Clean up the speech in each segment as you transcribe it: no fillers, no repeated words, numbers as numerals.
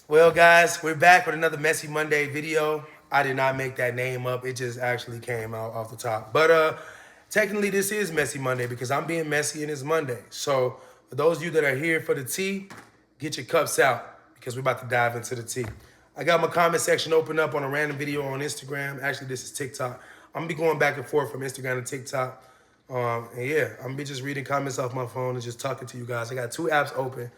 Well, guys, we're back with another Messy Monday video. I did not make that name up. It just actually came out off the top. But technically this is Messy Monday because I'm being messy and it's Monday. So for those of you that are here for the tea, get your cups out because we're about to dive into the tea. I got my comment section open up on a random video on Instagram. Actually, this is TikTok. I'm gonna be going back and forth from Instagram to TikTok. And yeah, I'm gonna be just reading comments off my phone and just talking to you guys. I got two apps open.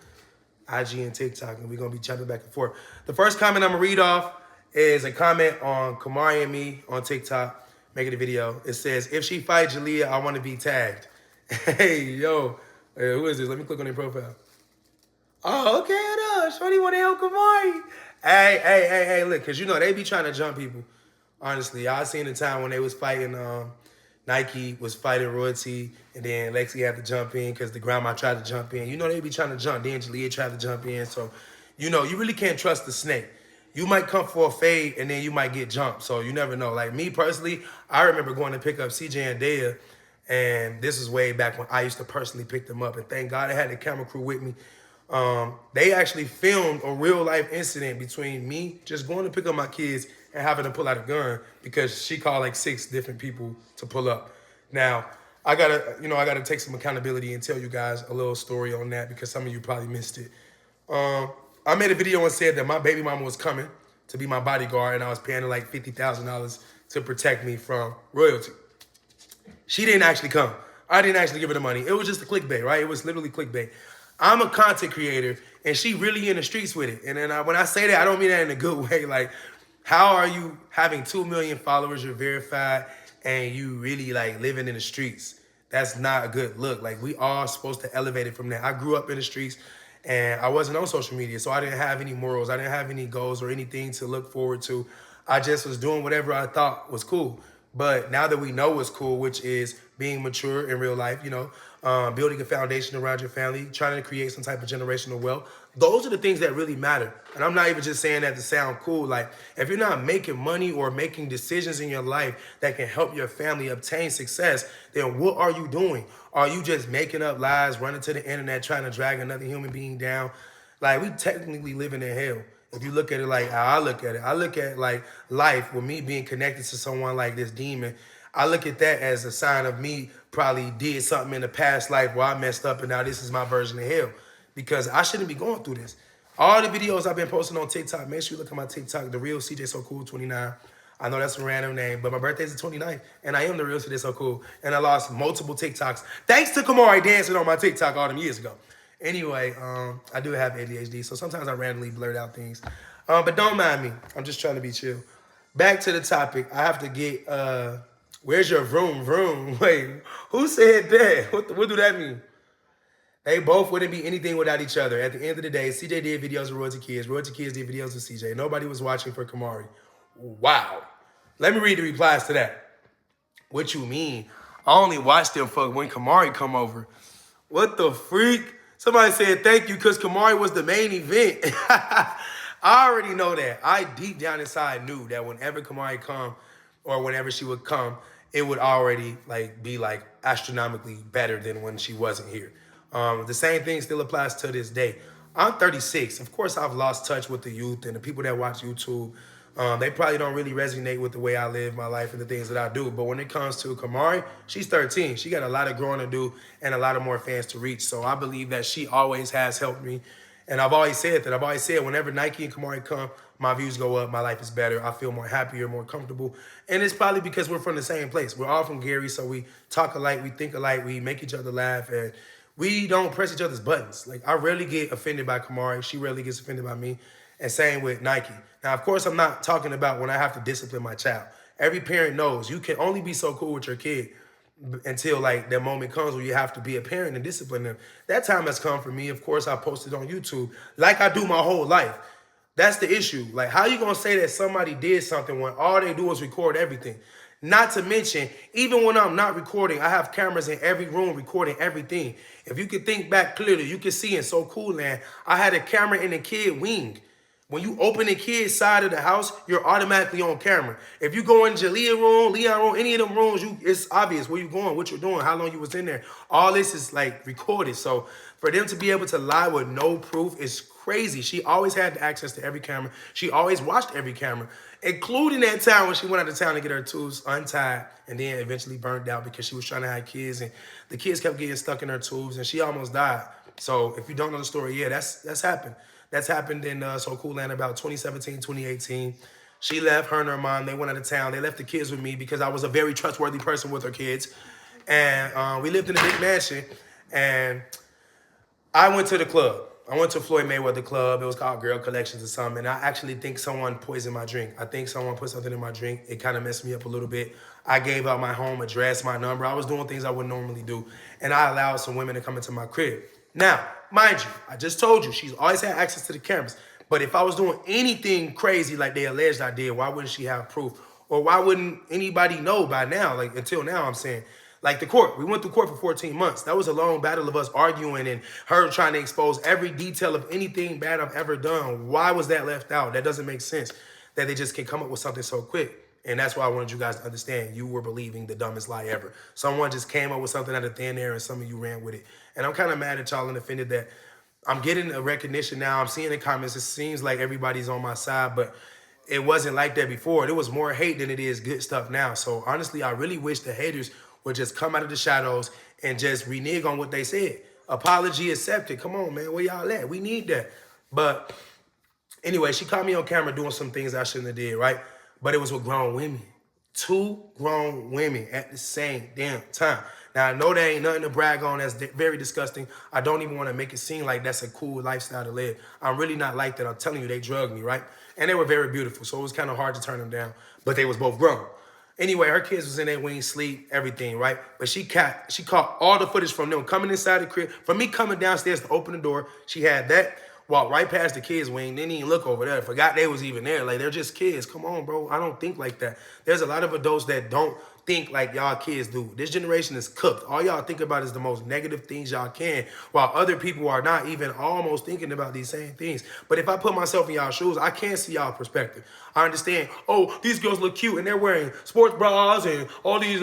IG and TikTok, and we're gonna be jumping back and forth. The first comment I'm gonna read off is a comment on Kamari and me on TikTok, making a video. It says, if she fight Jalea, I wanna be tagged. Hey, yo, who is this? Let me click on their profile. Oh, okay, it is. Shorty wanna help Kamari. Hey, look, cause you know they be trying to jump people. Honestly, I seen the time when they was fighting Nike was fighting Royalty, and then Lexi had to jump in because the grandma tried to jump in. You know, they be trying to jump. Then Jalea tried to jump in. So, you know, you really can't trust the snake. You might come for a fade, and then you might get jumped. So you never know. Like me personally, I remember going to pick up CJ and Dea, and this is way back when I used to personally pick them up. And thank God I had the camera crew with me. They actually filmed a real life incident between me just going to pick up my kids and having to pull out a gun because she called like 6 different people to pull up. Now, I gotta take some accountability and tell you guys a little story on that because some of you probably missed it. I made a video and said that my baby mama was coming to be my bodyguard and I was paying her like $50,000 to protect me from Royalty. She didn't actually come. I didn't actually give her the money. It was just a clickbait, right? It was literally clickbait. I'm a content creator, and she really in the streets with it. And then when I say that, I don't mean that in a good way. Like, how are you having 2 million followers, you're verified, and you really like living in the streets? That's not a good look. Like, we are supposed to elevate it from there. I grew up in the streets, and I wasn't on social media, so I didn't have any morals. I didn't have any goals or anything to look forward to. I just was doing whatever I thought was cool. But now that we know what's cool, which is being mature in real life, building a foundation around your family, trying to create some type of generational wealth, those are the things that really matter. And I'm not even just saying that to sound cool. Like, if you're not making money or making decisions in your life that can help your family obtain success, then what are you doing? Are you just making up lies, running to the internet, trying to drag another human being down? Like, we technically living in hell. If you look at it like how I look at it, I look at like life with me being connected to someone like this demon. I look at that as a sign of me probably did something in the past life where I messed up and now this is my version of hell. Because I shouldn't be going through this. All the videos I've been posting on TikTok, make sure you look at my TikTok, the real CJ So Cool 29. I know that's a random name, but my birthday's the 29th, and I am the real CJ So Cool. And I lost multiple TikToks thanks to Kamari dancing on my TikTok all them years ago. Anyway, I do have ADHD, so sometimes I randomly blurt out things. But don't mind me. I'm just trying to be chill. Back to the topic. I have to get, where's your vroom vroom? Wait, who said that? What do that mean? They both wouldn't be anything without each other. At the end of the day, CJ did videos with Royalty Kids. Royalty Kids did videos with CJ. Nobody was watching for Kamari. Wow. Let me read the replies to that. What you mean? I only watched them for when Kamari come over. What the freak? Somebody said thank you because Kamari was the main event. I already know that. I deep down inside knew that whenever Kamari come or whenever she would come, it would already be astronomically better than when she wasn't here. The same thing still applies to this day. I'm 36. Of course, I've lost touch with the youth and the people that watch YouTube. They probably don't really resonate with the way I live my life and the things that I do. But when it comes to Kamari, she's 13. She got a lot of growing to do and a lot of more fans to reach. So I believe that she always has helped me. And I've always said that. I've always said whenever Nike and Kamari come, my views go up, my life is better. I feel more happier, more comfortable. And it's probably because we're from the same place. We're all from Gary, so we talk alike, we think alike, we make each other laugh, and we don't press each other's buttons. Like, I rarely get offended by Kamari. She rarely gets offended by me. And same with Nike. Now, of course, I'm not talking about when I have to discipline my child. Every parent knows you can only be so cool with your kid until that moment comes where you have to be a parent and discipline them. That time has come for me. Of course, I posted on YouTube like I do my whole life. That's the issue. Like, how you gonna say that somebody did something when all they do is record everything? Not to mention, even when I'm not recording, I have cameras in every room recording everything. If you could think back clearly, you can see in So Cool Land, I had a camera in the kid wing. When you open the kid's side of the house, you're automatically on camera. If you go in Jalea room, Leon room, any of them rooms, it's obvious where you're going, what you're doing, how long you was in there. All this is recorded. So for them to be able to lie with no proof is crazy. She always had access to every camera. She always watched every camera, including that time when she went out of town to get her tubes untied and then eventually burned out because she was trying to have kids and the kids kept getting stuck in her tubes and she almost died. So if you don't know the story, yeah, that's happened. That's happened in So Cool Land about 2017, 2018. She left, her and her mom, they went out of town. They left the kids with me because I was a very trustworthy person with her kids. And we lived in a big mansion. And I went to the club. I went to Floyd Mayweather Club. It was called Girl Collections or something. And I actually think someone poisoned my drink. I think someone put something in my drink. It kind of messed me up a little bit. I gave out my home address, my number. I was doing things I wouldn't normally do. And I allowed some women to come into my crib. Now, mind you, I just told you, she's always had access to the cameras. But if I was doing anything crazy like they alleged I did, why wouldn't she have proof? Or why wouldn't anybody know by now? Like, until now, I'm saying. Like the court, we went through court for 14 months. That was a long battle of us arguing and her trying to expose every detail of anything bad I've ever done. Why was that left out? That doesn't make sense that they just can come up with something so quick. And that's why I wanted you guys to understand you were believing the dumbest lie ever. Someone just came up with something out of thin air and some of you ran with it. And I'm kind of mad at y'all and offended that I'm getting a recognition now. I'm seeing the comments. It seems like everybody's on my side, but it wasn't like that before. There was more hate than it is good stuff now. So honestly, I really wish the haters would just come out of the shadows and just renege on what they said. Apology accepted. Come on, man. Where y'all at? We need that. But anyway, she caught me on camera doing some things I shouldn't have did, right? But it was with grown women. 2 grown women at the same damn time. Now, I know there ain't nothing to brag on. That's very disgusting. I don't even want to make it seem like that's a cool lifestyle to live. I'm really not like that. I'm telling you, they drugged me, right? And they were very beautiful, so it was kind of hard to turn them down. But they was both grown. Anyway, her kids was in their wing, sleep, everything, right? But she caught all the footage from them coming inside the crib. From me coming downstairs to open the door, she had that, walked right past the kids' wing, didn't even look over there. Forgot they was even there. Like, they're just kids. Come on, bro. I don't think like that. There's a lot of adults that don't think like y'all kids do. This generation is cooked. All y'all think about is the most negative things y'all can, while other people are not even almost thinking about these same things. But if I put myself in y'all shoes, I can see y'all perspective. I understand, oh, these girls look cute and they're wearing sports bras and all these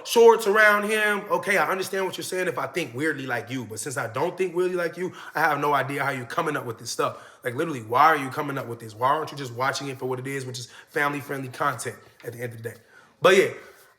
shorts around him. Okay, I understand what you're saying if I think weirdly like you. But since I don't think weirdly like you, I have no idea how you're coming up with this stuff. Like, literally, why are you coming up with this? Why aren't you just watching it for what it is, which is family-friendly content at the end of the day? But yeah,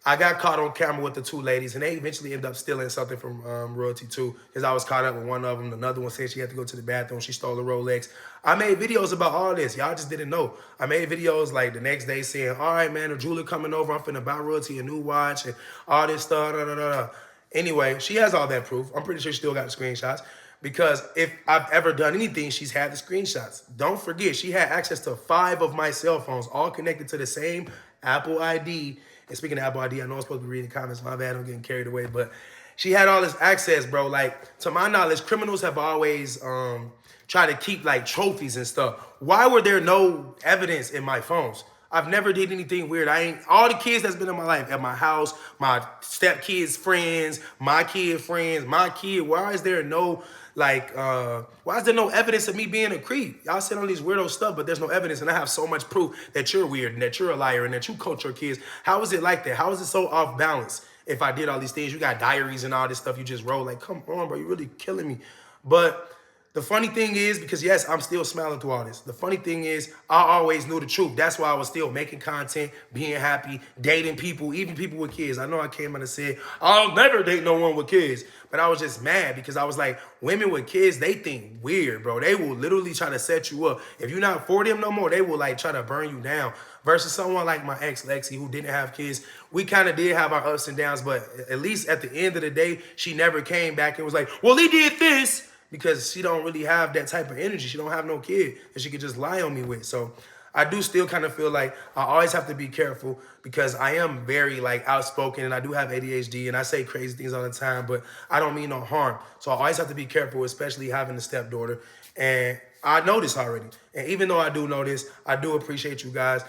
I got caught on camera with the 2 ladies, and they eventually ended up stealing something from Royalty too, because I was caught up with one of them. Another one said she had to go to the bathroom. She stole a Rolex. I made videos about all this. Y'all just didn't know. I made videos like the next day saying, all right, man, the jeweler coming over. I'm finna buy Royalty a new watch and all this stuff. Da, da, da, da. Anyway, she has all that proof. I'm pretty sure she still got the screenshots. Because if I've ever done anything, she's had the screenshots. Don't forget, she had access to 5 of my cell phones, all connected to the same Apple ID. And speaking of Apple ID, I know I'm supposed to be reading comments. My bad, I'm getting carried away. But she had all this access, bro. Like, to my knowledge, criminals have always tried to keep, like, trophies and stuff. Why were there no evidence in my phones? I've never did anything weird. All the kids that's been in my life, at my house, my stepkids' friends, my kid friends, my kid, why is there no, like, why is there no evidence of me being a creep? Y'all sit on these weirdo stuff, but there's no evidence, and I have so much proof that you're weird and that you're a liar and that you coach your kids. How is it like that? How is it so off balance if I did all these things? You got diaries and all this stuff you just wrote. Like, come on, bro, you're really killing me. But the funny thing is, because yes, I'm still smiling through all this. The funny thing is, I always knew the truth. That's why I was still making content, being happy, dating people, even people with kids. I know I came out and said, I'll never date no one with kids. But I was just mad because I was like, women with kids, they think weird, bro. They will literally try to set you up. If you're not for them no more, they will like try to burn you down. Versus someone like my ex, Lexi, who didn't have kids. We kind of did have our ups and downs, but at least at the end of the day, she never came back and was like, well, he did this. Because she don't really have that type of energy. She don't have no kid that she could just lie on me with. So I do still kind of feel like I always have to be careful because I am very like outspoken and I do have ADHD and I say crazy things all the time, but I don't mean no harm. So I always have to be careful, especially having a stepdaughter. And I know this already. And even though I do know this, I do appreciate you guys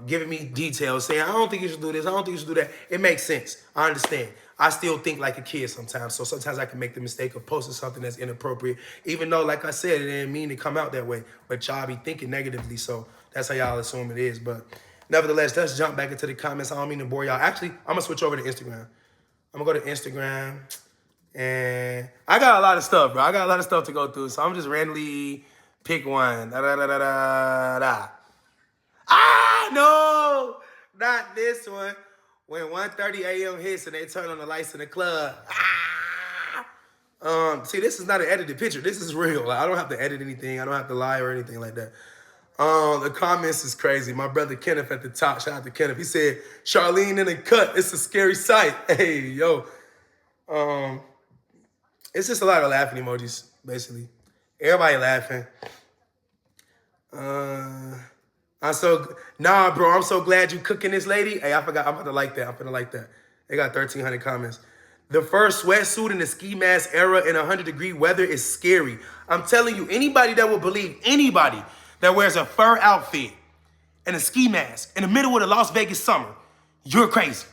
giving me details, saying, I don't think you should do this, I don't think you should do that. It makes sense. I understand. I still think like a kid sometimes. So sometimes I can make the mistake of posting something that's inappropriate, even though, like I said, it didn't mean to come out that way. But y'all be thinking negatively, so that's how y'all assume it is. But nevertheless, let's jump back into the comments. I don't mean to bore y'all. Actually, I'm going to switch over to Instagram. I'm going to go to Instagram. And I got a lot of stuff, bro. I got a lot of stuff to go through. So I'm just randomly Pick one. Da, da, da, da, da, da. Ah, no, not this one. When 1:30 a.m. hits and they turn on the lights in the club. See, this is not an edited picture. This is real. Like, I don't have to edit anything. I don't have to lie or anything like that. The comments is crazy. My brother Kenneth at the top. Shout out to Kenneth. He said, Charlene in the cut. It's a scary sight. Hey, yo. It's just a lot of laughing emojis, basically. Everybody laughing. Nah, bro, I'm so glad you cooking this lady. Hey, I forgot. I'm about to like that. I'm gonna like that. They got 1,300 comments. The first sweatsuit in the ski mask era in 100-degree weather is scary. I'm telling you, anybody that will believe, anybody that wears a fur outfit and a ski mask in the middle of the Las Vegas summer, you're crazy.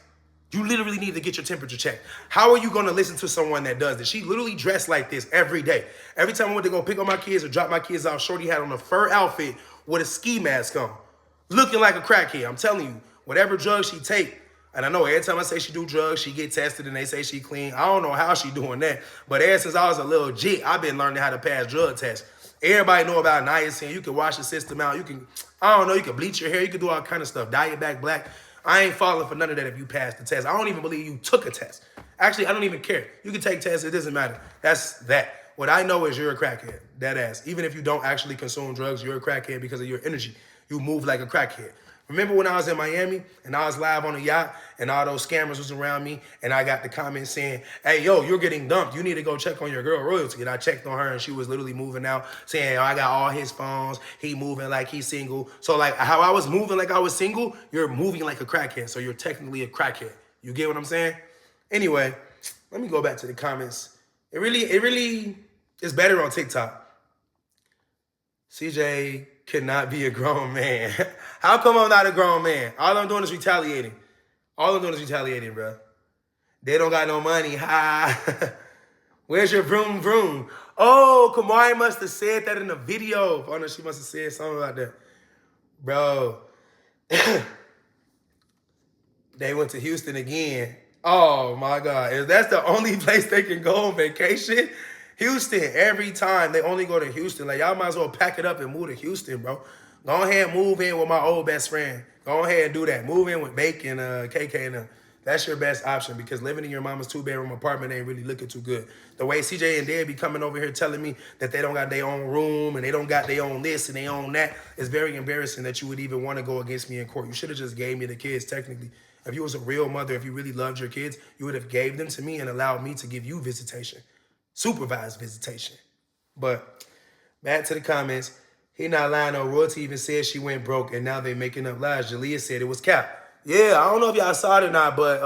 You literally need to get your temperature checked. How are you gonna listen to someone that does this? She literally dressed like this every day. Every time I went to go pick up my kids or drop my kids off, Shorty had on a fur outfit with a ski mask on, looking like a crackhead. I'm telling you, whatever drugs she take, and I know every time I say she do drugs, she get tested and they say she clean. I don't know how she doing that, but ever since I was a little jit, I've been learning how to pass drug tests. Everybody know about niacin. You can wash the system out. You can, I don't know, you can bleach your hair. You can do all kind of stuff. Dye it back black. I ain't falling for none of that if you pass the test. I don't even believe you took a test. Actually, I don't even care. You can take tests. It doesn't matter. That's that. What I know is you're a crackhead. Dead ass. Even if you don't actually consume drugs, you're a crackhead because of your energy. You move like a crackhead. Remember when I was in Miami and I was live on a yacht and all those scammers was around me and I got the comments saying, hey, yo, you're getting dumped. You need to go check on your girl Royalty. And I checked on her and she was literally moving out saying, I got all his phones. He moving like he's single. So like how I was moving like I was single, you're moving like a crackhead. So you're technically a crackhead. You get what I'm saying? Anyway, let me go back to the comments. It really is better on TikTok. CJ cannot be a grown man. How come I'm not a grown man? All I'm doing is retaliating. All I'm doing is retaliating, bro. They don't got no money. Ha. Where's your vroom vroom? Oh, Kamari must have said that in the video. Oh, no, she must have said something about that. Bro. They went to Houston again. Oh, my God. If that's the only place they can go on vacation, Houston, every time they only go to Houston. Like, y'all might as well pack it up and move to Houston, bro. Go ahead and move in with my old best friend. Go ahead and do that. Move in with Bacon, KK, and them. That's your best option because living in your mama's 2-bedroom apartment ain't really looking too good. The way CJ and Dad be coming over here telling me that they don't got their own room and they don't got their own this and they own that, it's very embarrassing that you would even want to go against me in court. You should have just gave me the kids, technically. If you was a real mother, if you really loved your kids, you would have gave them to me and allowed me to give you visitation. Supervised visitation. But back to the comments. He not lying though. Royalty even said she went broke and now they making up lies. Jalea said it was cap. Yeah, I don't know if y'all saw it or not, but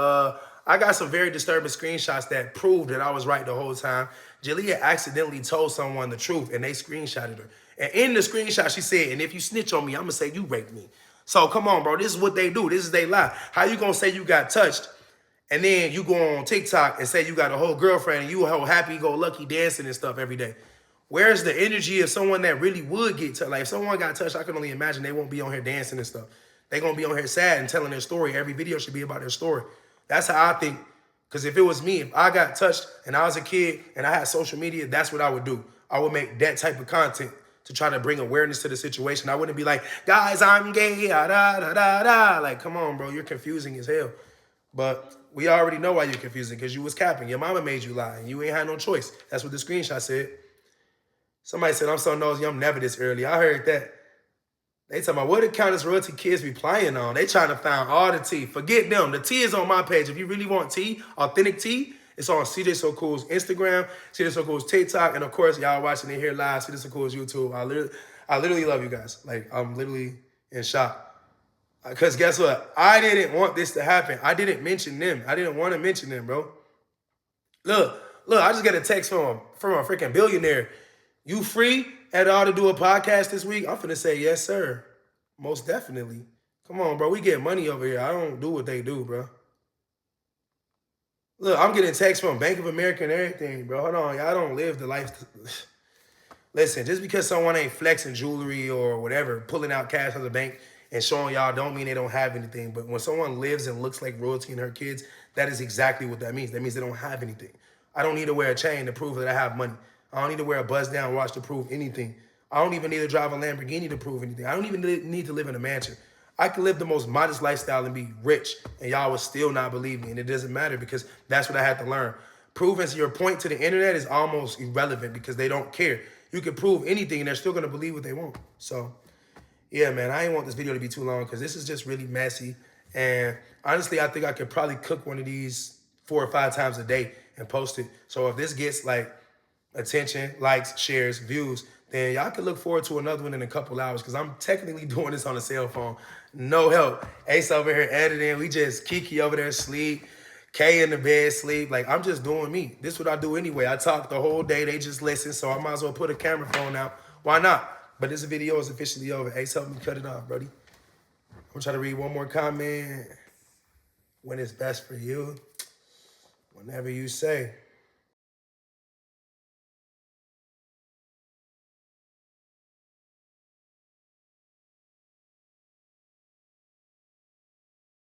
I got some very disturbing screenshots that proved that I was right the whole time. Jalea accidentally told someone the truth and they screenshotted her. And in the screenshot, she said, and if you snitch on me, I'm gonna say you raped me. So come on, bro. This is what they do. This is they lie. How you gonna say you got touched and then you go on TikTok and say you got a whole girlfriend and you a whole happy-go-lucky dancing and stuff every day? Where's the energy of someone that really would get touched? Like, if someone got touched, I can only imagine they won't be on here dancing and stuff. They're going to be on here sad and telling their story. Every video should be about their story. That's how I think. Because if it was me, if I got touched and I was a kid and I had social media, that's what I would do. I would make that type of content to try to bring awareness to the situation. I wouldn't be like, guys, I'm gay, da, da, da, da. Like, come on, bro, you're confusing as hell. But we already know why you're confusing, because you was capping. Your mama made you lie, and you ain't had no choice. That's what the screenshot said. Somebody said, I'm so nosy, I'm never this early. I heard that. They talking about what the Countess Royalty kids be playing on. They trying to find all the tea. Forget them. The tea is on my page. If you really want tea, authentic tea, it's on CJ So Cool's Instagram, CJ So Cool's TikTok, and of course, y'all watching it here live, CJ So Cool's YouTube. I literally love you guys. Like, I'm literally in shock. Because guess what? I didn't want this to happen. I didn't mention them. I didn't want to mention them, bro. Look, I just got a text from a freaking billionaire. You free at all to do a podcast this week? I'm finna say yes, sir. Most definitely. Come on, bro. We get money over here. I don't do what they do, bro. Look, I'm getting texts from Bank of America and everything, bro. Hold on. Y'all don't live the life. Listen, just because someone ain't flexing jewelry or whatever, pulling out cash from the bank and showing y'all don't mean they don't have anything. But when someone lives and looks like royalty and her kids, that is exactly what that means. That means they don't have anything. I don't need to wear a chain to prove that I have money. I don't need to wear a buzz down watch to prove anything. I don't even need to drive a Lamborghini to prove anything. I don't even need to live in a mansion. I could live the most modest lifestyle and be rich, and y'all would still not believe me. And it doesn't matter because that's what I had to learn. Proving your point to the internet is almost irrelevant because they don't care. You can prove anything and they're still gonna believe what they want. So, yeah, man, I ain't want this video to be too long because this is just really messy. And honestly, I think I could probably cook one of these 4 or 5 times a day and post it. So if this gets like attention, likes, shares, views, then y'all can look forward to another one in a couple hours because I'm technically doing this on a cell phone. No help. Ace over here editing. We just Kiki over there sleep. Kay in the bed sleep. Like, I'm just doing me. This is what I do anyway. I talk the whole day. They just listen. So I might as well put a camera phone out. Why not? But this video is officially over. Ace, help me cut it off, buddy. I'm going to try to read one more comment. When it's best for you, whenever you say.